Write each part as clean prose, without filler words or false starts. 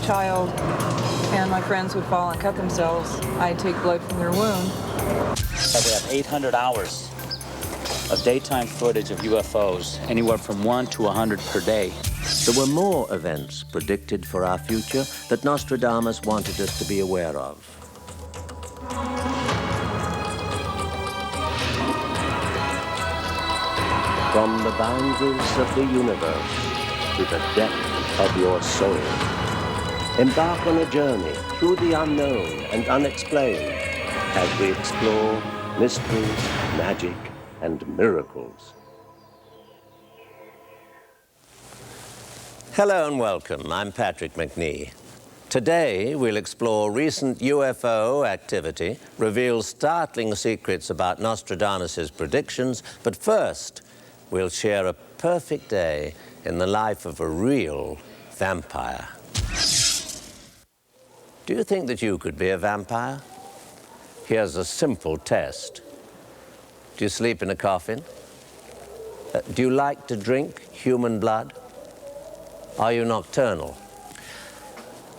child and my friends would fall and cut themselves, I'd take blood from their wound. We have 800 hours of daytime footage of UFOs, anywhere from 1 to 100 per day. There were more events predicted for our future that Nostradamus wanted us to be aware of. From the boundaries of the universe to the depth of your soul, embark on a journey through the unknown and unexplained as we explore mysteries, magic, and miracles. Hello and welcome. I'm Patrick Macnee. Today, we'll explore recent UFO activity, reveal startling secrets about Nostradamus' predictions, but first, we'll share a perfect day in the life of a real vampire. Do you think that you could be a vampire? Here's a simple test. Do you sleep in a coffin? Do you like to drink human blood? Are you nocturnal?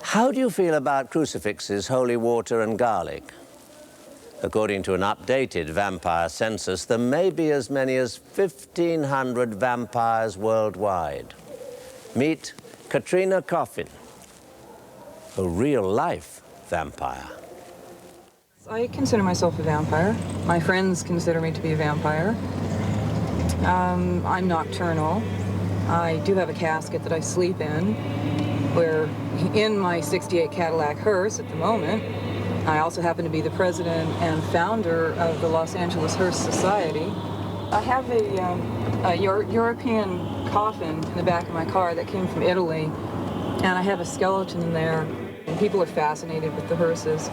How do you feel about crucifixes, holy water, and garlic? According to an updated vampire census, there may be as many as 1,500 vampires worldwide. Meet Katrina Coffin, a real-life vampire. I consider myself a vampire. My friends consider me to be a vampire. I'm nocturnal. I do have a casket that I sleep in, where in my '68 Cadillac hearse at the moment. I also happen to be the president and founder of the Los Angeles Hearse Society. I have a European coffin in the back of my car that came from Italy, and I have a skeleton in there. And people are fascinated with the hearses.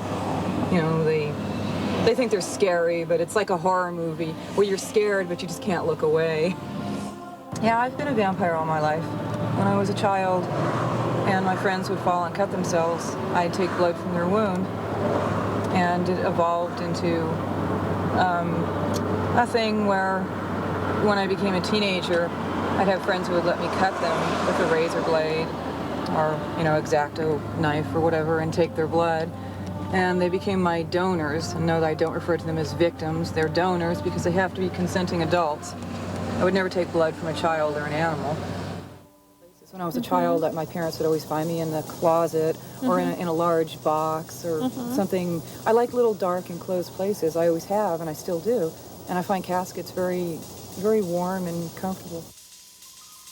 You know, they think they're scary, but it's like a horror movie where you're scared, but you just can't look away. Yeah, I've been a vampire all my life. When I was a child and my friends would fall and cut themselves, I'd take blood from their wound. And it evolved into a thing where when I became a teenager, I'd have friends who would let me cut them with a razor blade or, you know, X-Acto knife or whatever and take their blood. And they became my donors. And no, I don't refer to them as victims. They're donors because they have to be consenting adults. I would never take blood from a child or an animal. When I was a child, my parents would always find me in the closet or in a large box or something. I like little dark enclosed places. I always have, and I still do. And I find caskets very, very warm and comfortable.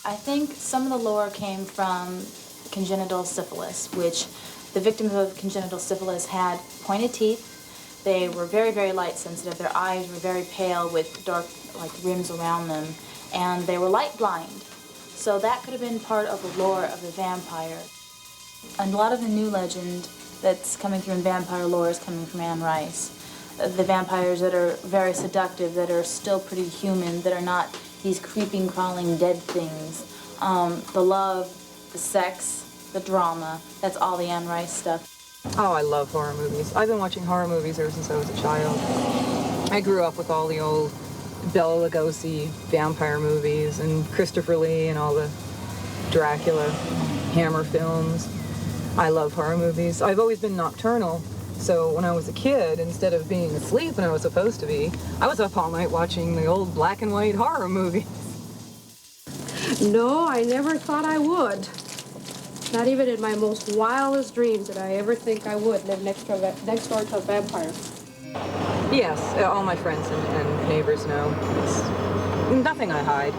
I think some of the lore came from congenital syphilis, which the victims of congenital syphilis had pointed teeth. They were very, very light sensitive. Their eyes were very pale with dark, like, rims around them, and they were light blind. So that could have been part of the lore of the vampire. And a lot of the new legend that's coming through in vampire lore is coming from Anne Rice. The vampires that are very seductive, that are still pretty human, that are not these creeping, crawling, dead things. The love, the sex, the drama, that's all the Anne Rice stuff. Oh, I love horror movies. I've been watching horror movies ever since I was a child. I grew up with all the old Bela Lugosi vampire movies and Christopher Lee and all the Dracula Hammer films. I love horror movies. I've always been nocturnal, so when I was a kid, instead of being asleep when I was supposed to be, I was up all night watching the old black and white horror movies. No, I never thought I would. Not even in my most wildest dreams did I ever think I would live next door to a vampire. Yes, all my friends and neighbors know. It's nothing I hide.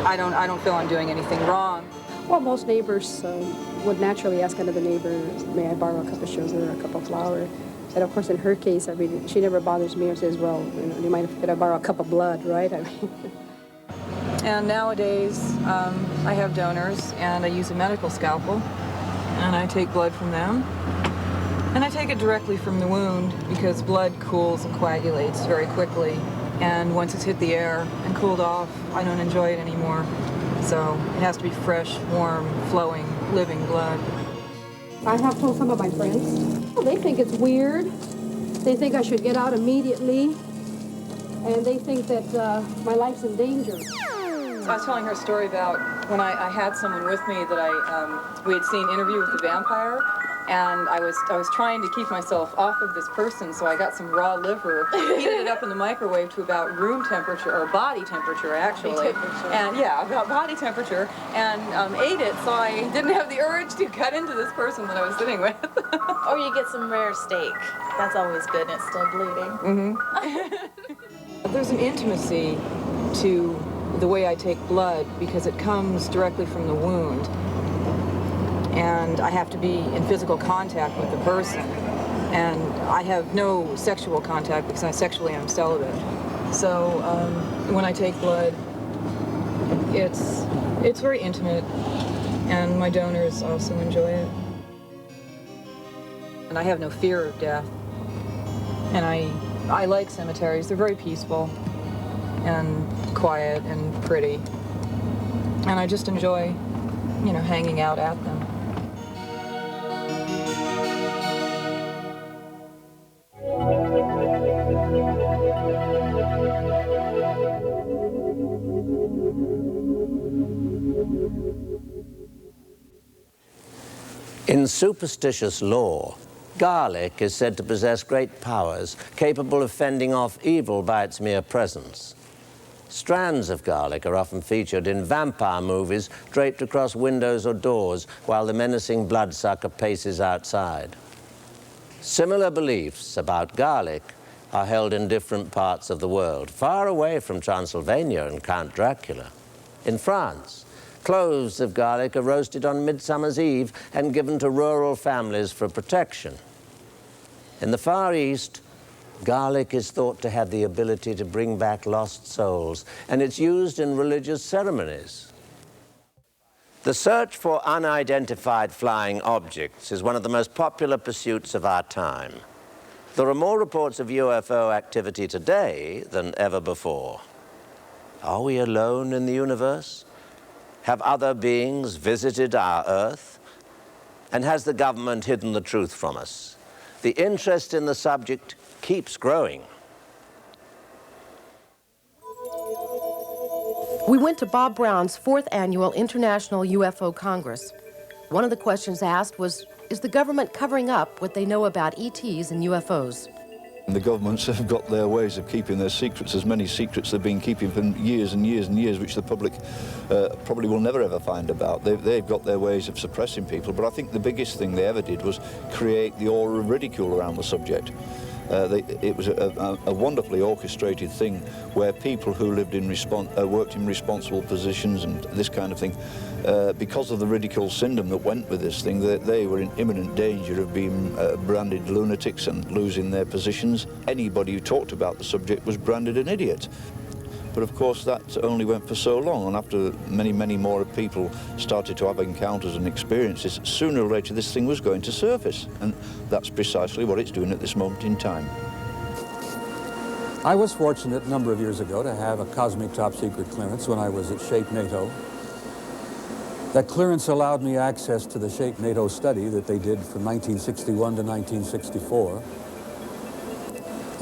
I don't feel I'm doing anything wrong. Well, most neighbors would naturally ask another neighbor, may I borrow a couple of shoes or a cup of flour? And of course, in her case, I mean, she never bothers me or says, well, you might have to borrow a cup of blood, right? I mean. And nowadays, I have donors, and I use a medical scalpel, and I take blood from them. And I take it directly from the wound because blood cools and coagulates very quickly. And once it's hit the air and cooled off, I don't enjoy it anymore. So it has to be fresh, warm, flowing, living blood. I have told some of my friends, they think it's weird. They think I should get out immediately. And they think that my life's in danger. I was telling her a story about when I had someone with me that we had seen Interview with the Vampire, and I was trying to keep myself off of this person, so I got some raw liver, heated it up in the microwave to about room temperature, or body temperature actually, and yeah, about body temperature, and ate it, so I didn't have the urge to cut into this person that I was sitting with. Or you get some rare steak. That's always good, and it's still bleeding. There's an intimacy to the way I take blood because it comes directly from the wound. And I have to be in physical contact with the person. And I have no sexual contact because I sexually am celibate. So when I take blood, it's very intimate, and my donors also enjoy it. And I have no fear of death. And I like cemeteries. They're very peaceful and quiet and pretty. And I just enjoy, hanging out at them. In superstitious lore, garlic is said to possess great powers, capable of fending off evil by its mere presence. Strands of garlic are often featured in vampire movies draped across windows or doors while the menacing bloodsucker paces outside. Similar beliefs about garlic are held in different parts of the world, far away from Transylvania and Count Dracula. In France, cloves of garlic are roasted on Midsummer's Eve and given to rural families for protection. In the Far East, garlic is thought to have the ability to bring back lost souls, and it's used in religious ceremonies. The search for unidentified flying objects is one of the most popular pursuits of our time. There are more reports of UFO activity today than ever before. Are we alone in the universe? Have other beings visited our Earth? And has the government hidden the truth from us? The interest in the subject keeps growing. We went to Bob Brown's 4th Annual International UFO Congress. One of the questions asked was, is the government covering up what they know about E.T.s and UFOs? The governments have got their ways of keeping their secrets, as many secrets they've been keeping for years and years and years, which the public probably will never ever find about. They've got their ways of suppressing people, but I think the biggest thing they ever did was create the aura of ridicule around the subject. It was a wonderfully orchestrated thing where people who lived in worked in responsible positions and this kind of thing, because of the ridicule syndrome that went with this thing, they were in imminent danger of being branded lunatics and losing their positions. Anybody who talked about the subject was branded an idiot. But of course that only went for so long, and after many, many more people started to have encounters and experiences, sooner or later this thing was going to surface, and that's precisely what it's doing at this moment in time. I was fortunate a number of years ago to have a cosmic top-secret clearance when I was at Shape NATO. That clearance allowed me access to the Shape NATO study that they did from 1961 to 1964.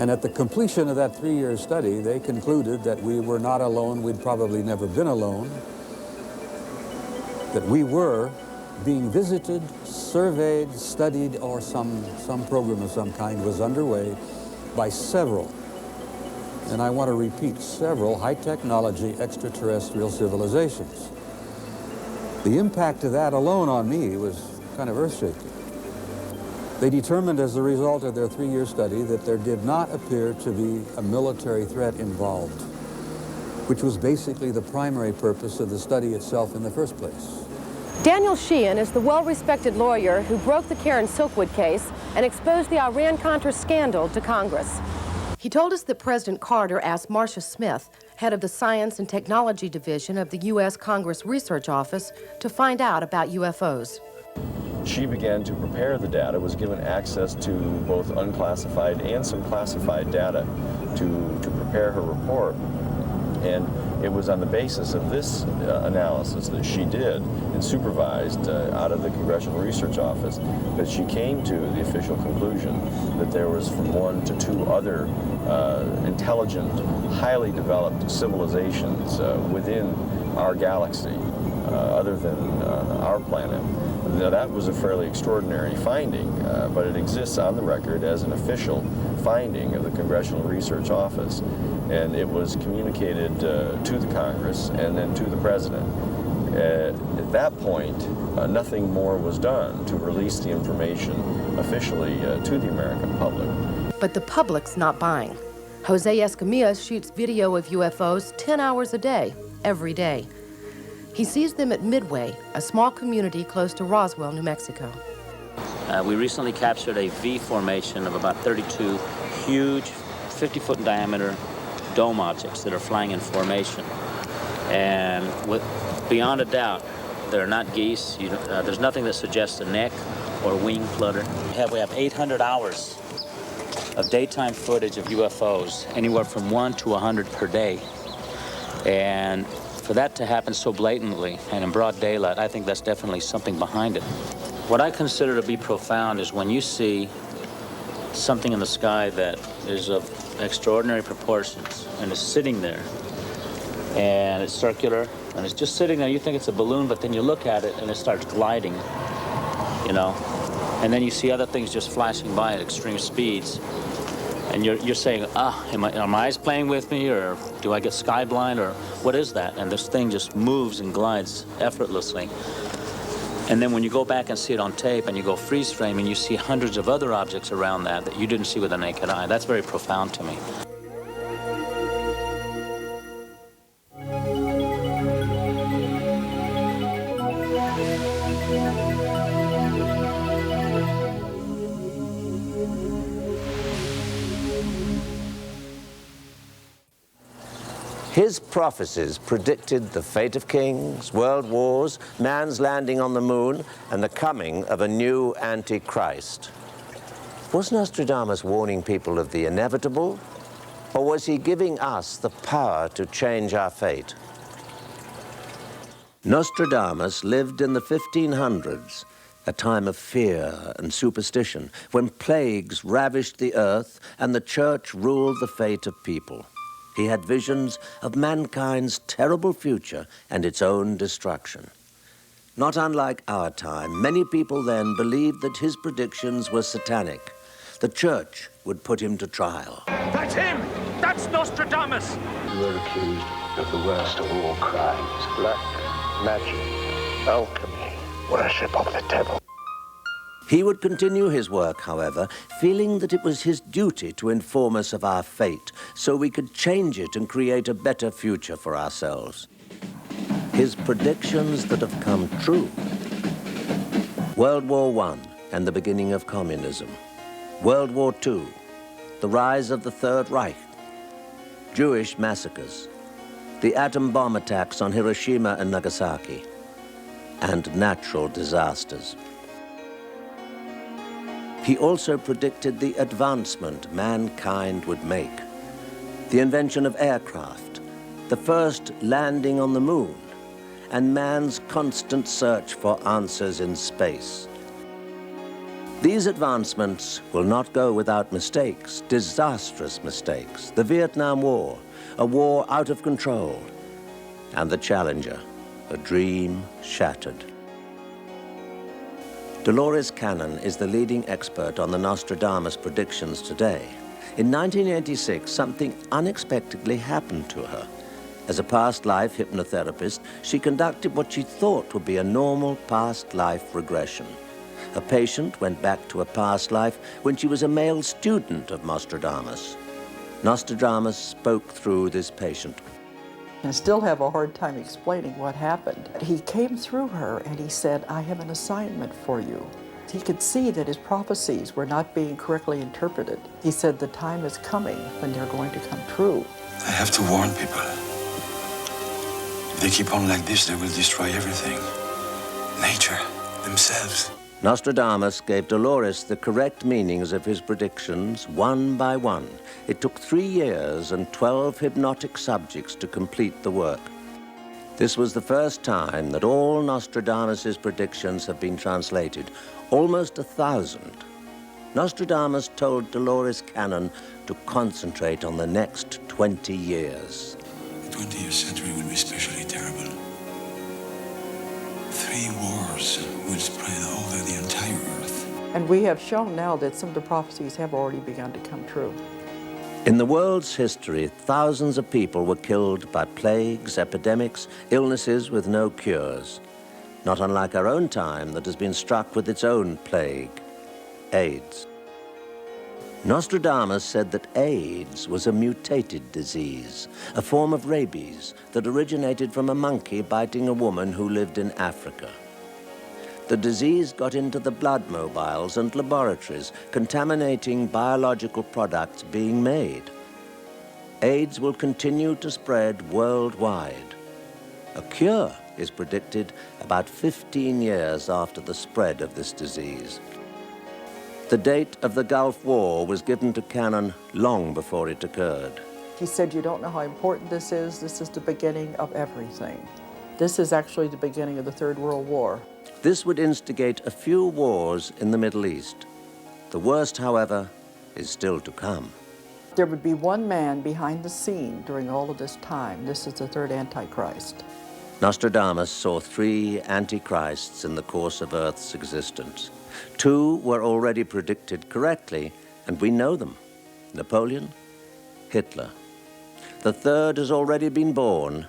And at the completion of that 3-year study, they concluded that we were not alone, we'd probably never been alone, that we were being visited, surveyed, studied, or some program of some kind was underway by several, and I want to repeat, several high-technology extraterrestrial civilizations. The impact of that alone on me was kind of earth-shaking. They determined as a result of their 3-year study that there did not appear to be a military threat involved, which was basically the primary purpose of the study itself in the first place. Daniel Sheehan is the well-respected lawyer who broke the Karen Silkwood case and exposed the Iran-Contra scandal to Congress. He told us that President Carter asked Marcia Smith, head of the Science and Technology Division of the U.S. Congress Research Office, to find out about UFOs. She began to prepare the data, was given access to both unclassified and some classified data to prepare her report. And it was on the basis of this analysis that she did and supervised out of the Congressional Research Office that she came to the official conclusion that there was from 1 to 2 other intelligent, highly developed civilizations within our galaxy, other than our planet. Now, that was a fairly extraordinary finding, but it exists on the record as an official finding of the Congressional Research Office, and it was communicated to the Congress and then to the President. At that point, nothing more was done to release the information officially to the American public. But the public's not buying. Jose Escamilla shoots video of UFOs 10 hours a day, every day. He sees them at Midway, a small community close to Roswell, New Mexico. We recently captured a V formation of about 32 huge, 50-foot in diameter dome objects that are flying in formation. And beyond a doubt, they're not geese. There's nothing that suggests a neck or wing flutter. We have 800 hours of daytime footage of UFOs, anywhere from 1 to 100 per day. And for that to happen so blatantly and in broad daylight, I think that's definitely something behind it. What I consider to be profound is when you see something in the sky that is of extraordinary proportions and is sitting there, and it's circular, and it's just sitting there. You think it's a balloon, but then you look at it and it starts gliding, you know? And then you see other things just flashing by at extreme speeds. And you're saying, are my eyes playing with me, or do I get sky blind, or what is that? And this thing just moves and glides effortlessly. And then when you go back and see it on tape and you go freeze frame and you see hundreds of other objects around that you didn't see with the naked eye, that's very profound to me. His prophecies predicted the fate of kings, world wars, man's landing on the moon, and the coming of a new Antichrist. Was Nostradamus warning people of the inevitable, or was he giving us the power to change our fate? Nostradamus lived in the 1500s, a time of fear and superstition, when plagues ravished the earth and the church ruled the fate of people. He had visions of mankind's terrible future and its own destruction. Not unlike our time, many people then believed that his predictions were satanic. The church would put him to trial. That's him! That's Nostradamus! You are accused of the worst of all crimes: black magic, alchemy, worship of the devil. He would continue his work, however, feeling that it was his duty to inform us of our fate so we could change it and create a better future for ourselves. His predictions that have come true. World War I and the beginning of communism. World War II, the rise of the Third Reich. Jewish massacres. The atom bomb attacks on Hiroshima and Nagasaki. And natural disasters. He also predicted the advancement mankind would make, the invention of aircraft, the first landing on the moon, and man's constant search for answers in space. These advancements will not go without mistakes, disastrous mistakes. The Vietnam War, a war out of control, and the Challenger, a dream shattered. Dolores Cannon is the leading expert on the Nostradamus predictions today. In 1986, something unexpectedly happened to her. As a past life hypnotherapist, she conducted what she thought would be a normal past life regression. A patient went back to a past life when she was a male student of Nostradamus. Nostradamus spoke through this patient. I still have a hard time explaining what happened. He came through her and he said, "I have an assignment for you." He could see that his prophecies were not being correctly interpreted. He said, "The time is coming when they're going to come true." I have to warn people. If they keep on like this, they will destroy everything. Nature, themselves. Nostradamus gave Dolores the correct meanings of his predictions one by one. It took 3 years and 12 hypnotic subjects to complete the work. This was the first time that all Nostradamus' predictions have been translated, almost 1,000. Nostradamus told Dolores Cannon to concentrate on the next 20 years. The 20th century will be especially terrible. great wars would spread over the entire earth. And we have shown now that some of the prophecies have already begun to come true. In the world's history, thousands of people were killed by plagues, epidemics, illnesses with no cures. Not unlike our own time that has been struck with its own plague, AIDS. Nostradamus said that AIDS was a mutated disease, a form of rabies that originated from a monkey biting a woman who lived in Africa. The disease got into the blood mobiles and laboratories, contaminating biological products being made. AIDS will continue to spread worldwide. A cure is predicted about 15 years after the spread of this disease. The date of the Gulf War was given to Cannon long before it occurred. He said, you don't know how important this is. This is the beginning of everything. This is actually the beginning of the Third World War. This would instigate a few wars in the Middle East. The worst, however, is still to come. There would be one man behind the scene during all of this time. This is the third Antichrist. Nostradamus saw 3 antichrists in the course of Earth's existence. 2 were already predicted correctly, and we know them: Napoleon, Hitler. The third has already been born,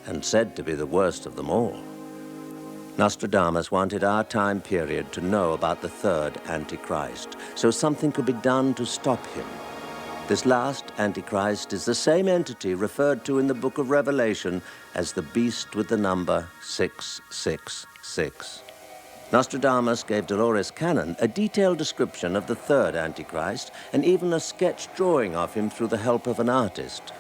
and said to be the worst of them all. Nostradamus wanted our time period to know about the third Antichrist, so something could be done to stop him. This last Antichrist is the same entity referred to in the book of Revelation as the beast with the number 666. Nostradamus gave Dolores Cannon a detailed description of the third Antichrist and even a sketch drawing of him through the help of an artist.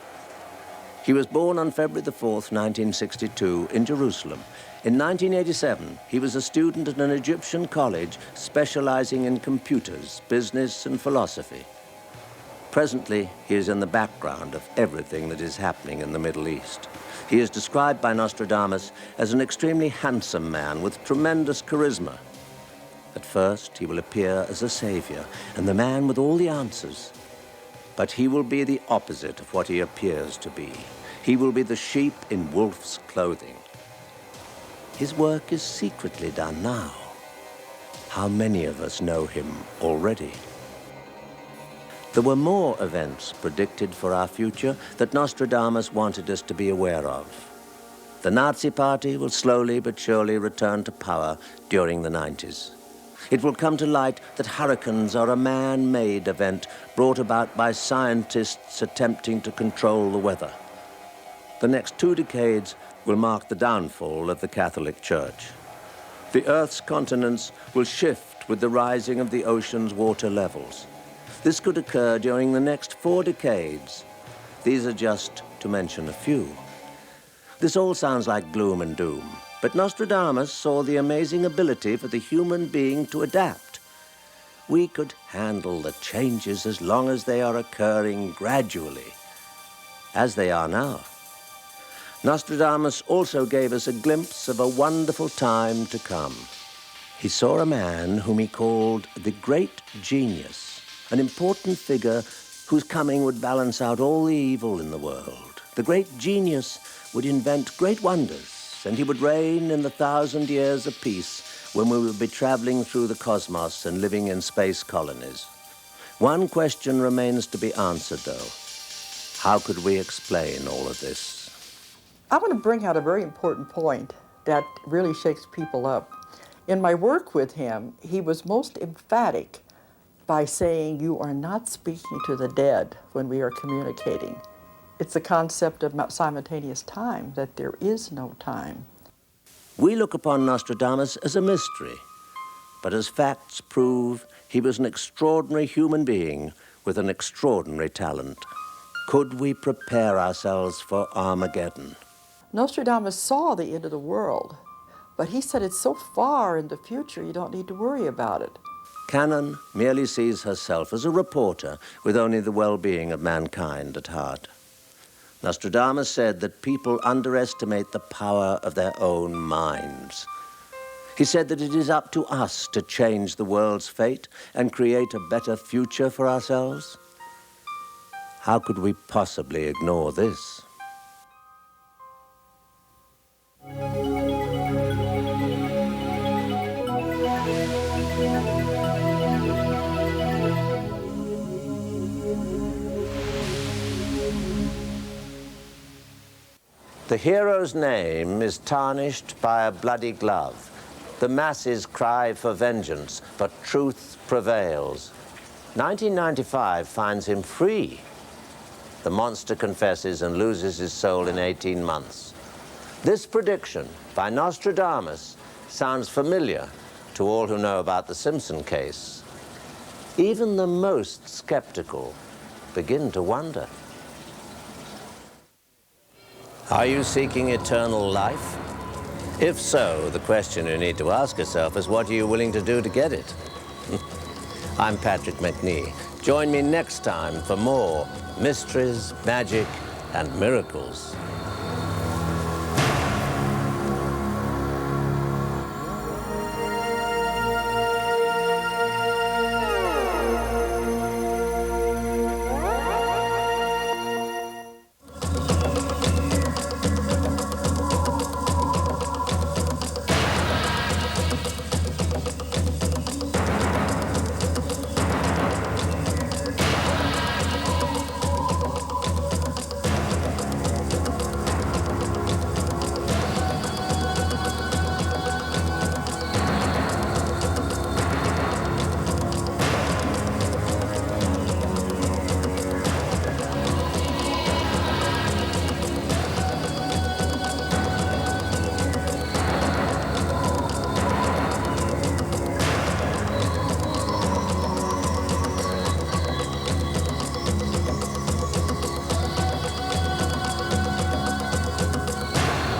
He was born on February the 4th, 1962, in Jerusalem. In 1987, he was a student at an Egyptian college specializing in computers, business, and philosophy. Presently, he is in the background of everything that is happening in the Middle East. He is described by Nostradamus as an extremely handsome man with tremendous charisma. At first, he will appear as a savior and the man with all the answers. But he will be the opposite of what he appears to be. He will be the sheep in wolf's clothing. His work is secretly done now. How many of us know him already? There were more events predicted for our future that Nostradamus wanted us to be aware of. The Nazi Party will slowly but surely return to power during the 90s. It will come to light that hurricanes are a man-made event brought about by scientists attempting to control the weather. The next 2 decades will mark the downfall of the Catholic Church. The Earth's continents will shift with the rising of the ocean's water levels. This could occur during the next 4 decades. These are just to mention a few. This all sounds like gloom and doom, but Nostradamus saw the amazing ability for the human being to adapt. We could handle the changes as long as they are occurring gradually, as they are now. Nostradamus also gave us a glimpse of a wonderful time to come. He saw a man whom he called the Great Genius, an important figure whose coming would balance out all the evil in the world. The great genius would invent great wonders, and he would reign in the 1,000 years of peace when we would be traveling through the cosmos and living in space colonies. One question remains to be answered, though. How could we explain all of this? I want to bring out a very important point that really shakes people up. In my work with him, he was most emphatic by saying, you are not speaking to the dead when we are communicating. It's the concept of simultaneous time, that there is no time. We look upon Nostradamus as a mystery, but as facts prove, he was an extraordinary human being with an extraordinary talent. Could we prepare ourselves for Armageddon? Nostradamus saw the end of the world, but he said it's so far in the future you don't need to worry about it. Cannon merely sees herself as a reporter with only the well-being of mankind at heart. Nostradamus said that people underestimate the power of their own minds. He said that it is up to us to change the world's fate and create a better future for ourselves. How could we possibly ignore this? The hero's name is tarnished by a bloody glove. The masses cry for vengeance, but truth prevails. 1995 finds him free. The monster confesses and loses his soul in 18 months. This prediction by Nostradamus sounds familiar to all who know about the Simpson case. Even the most skeptical begin to wonder. Are you seeking eternal life? If so, the question you need to ask yourself is, what are you willing to do to get it? I'm Patrick Macnee. Join me next time for more mysteries, magic, and miracles.